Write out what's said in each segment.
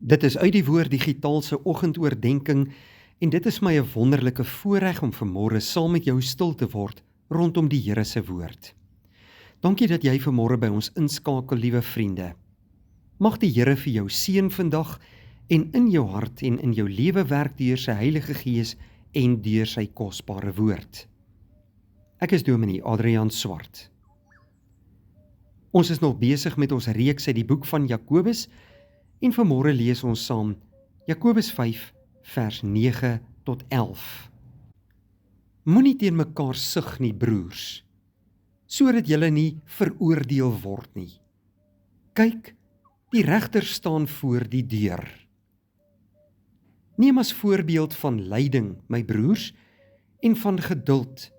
Dit is uit die Woord Digitaal se oggendoordenkings en dit is my 'n wonderlike voorreg om vanmôre saam met jou stil te word rondom die Here se woord. Dankie dat jy vanmôre by ons inskakel, liewe vriende. Mag die Here vir jou seën vandag en in jou hart en in jou lewe werk deur sy Heilige Gees en deur sy kosbare woord. Ek is Dominee Adrian Swart. Ons is nog besig met ons reeks uit die boek van Jakobus en vanmôre lees ons saam Jakobus 5 vers 9 tot 11. Moenie teen mekaar sug nie, broers, sodat julle nie veroordeel word nie. Kyk, die regter staan voor die deur. Neem as voorbeeld van lyding, my broers, en van geduld,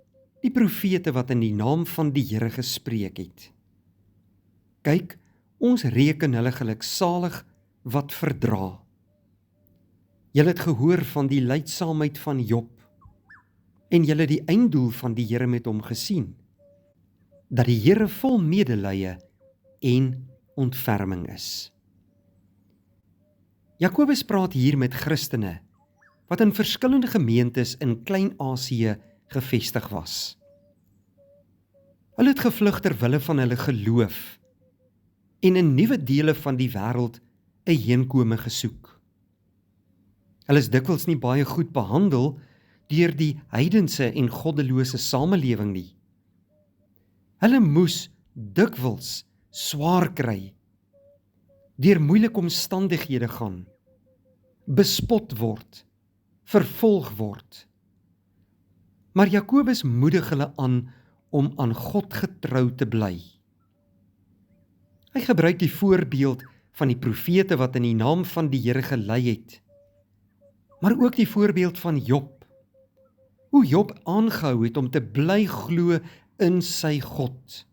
die profete wat in die naam van die Here gespreek het. Kyk, ons reken hulle geluksalig wat verdra. Julle het gehoor van die lydsaamheid van Job, en julle die einddoel van die Here met hom gesien, dat die Here vol medelee en ontferming is. Jakobus praat hier met Christene, wat in verskillende gemeentes in Klein-Asië gevestig was. Hulle het gevlug ter wille van hulle geloof, en in nuwe dele van die wêreld 'n heenkome gesoek. Hulle is dikwels nie baie goed behandel deur die heidense en goddelose samelewing nie. Hulle moes dikwels swaar kry, deur moeilike omstandighede gaan, bespot word, vervolg word. Maar Jakobus moedig hulle aan om aan God getrou te bly. Hy gebruik die voorbeeld van die profete wat in die naam van die Here gelei het, maar ook die voorbeeld van Job, hoe Job aangehou het om te bly glo in sy God,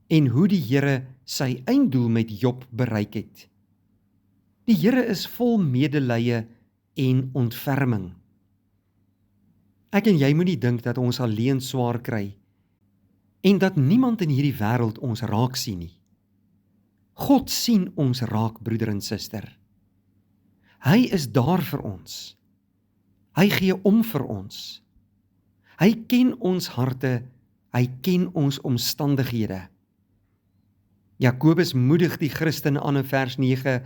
en hoe die Here sy einddoel met Job bereik het. Die Here is vol medelee en ontferming. Ek en jy moenie dink dat ons alleen swaar kry, en dat niemand in hierdie wêreld ons raak sien nie. God sien ons raak, broeder en suster. Hy is daar vir ons. Hy gee om vir ons. Hy ken ons harte, hy ken ons omstandighede. Jakobus moedig die Christene aan in vers 9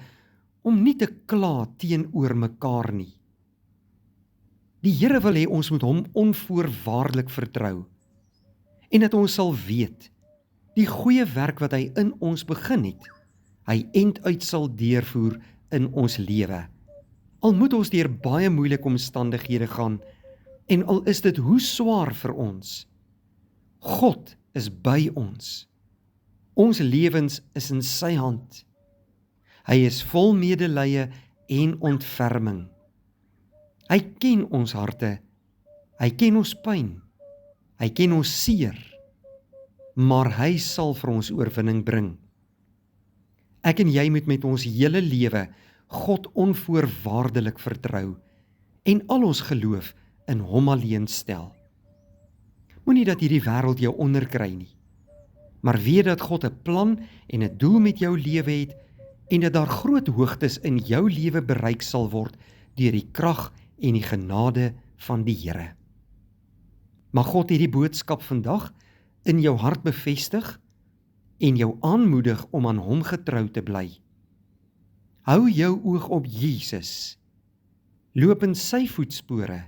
om nie te kla teenoor mekaar nie. Die Here wil hê ons moet hom onvoorwaardelik vertrou en dat ons sal weet, die goeie werk wat hy in ons begin het, hy end uit sal deurvoer in ons lewe. Al moet ons deur baie moeilike omstandighede gaan, en al is dit hoe swaar vir ons, God is by ons. Ons lewens is in sy hand. Hy is vol medelee en ontferming. Hy ken ons harte, hy ken ons pyn, hy ken ons seer, maar hy sal vir ons oorwinning bring. Ek en jy moet met ons hele lewe God onvoorwaardelik vertrou en al ons geloof in hom alleen stel. Moenie dat hierdie wêreld jou onderkry nie, maar weet dat God 'n plan en 'n doel met jou lewe het en dat daar groot hoogtes in jou lewe bereik sal word deur die krag en die genade van die Here. Mag God hierdie boodskap vandag in jou hart bevestig en jou aanmoedig om aan hom getrou te bly. Hou jou oog op Jesus, loop in sy voetspore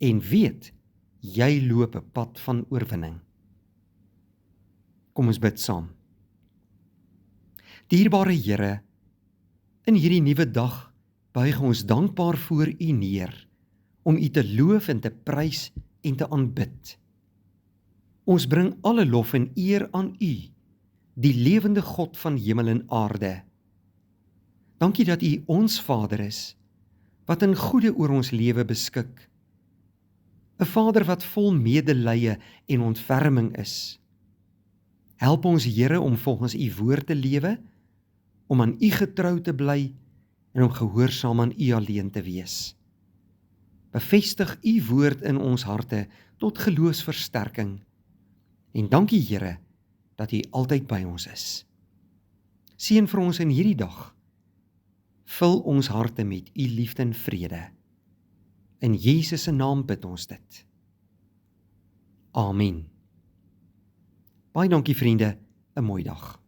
en weet, jy loop 'n pad van oorwinning. Kom ons bid saam. Dierbare Here, in hierdie nuwe dag buig ons dankbaar voor U neer, om U te loof en te prys en te aanbid. Ons bring alle lof en eer aan U, die lewende God van hemel en aarde. Dankie dat U ons Vader is, wat in goeie oor ons lewe beskik. 'n Vader wat vol medelee en ontferming is. Help ons, Here, om volgens U woord te lewe, om aan U getrou te bly en om gehoorsaam aan U alleen te wees. Bevestig U woord in ons harte tot geloofsversterking. En dankie, Here, dat U altyd by ons is. Seën vir ons in hierdie dag. Vul ons harte met u liefde en vrede. In Jesus se naam bid ons dit. Amen. Baie dankie vriende, 'n mooi dag.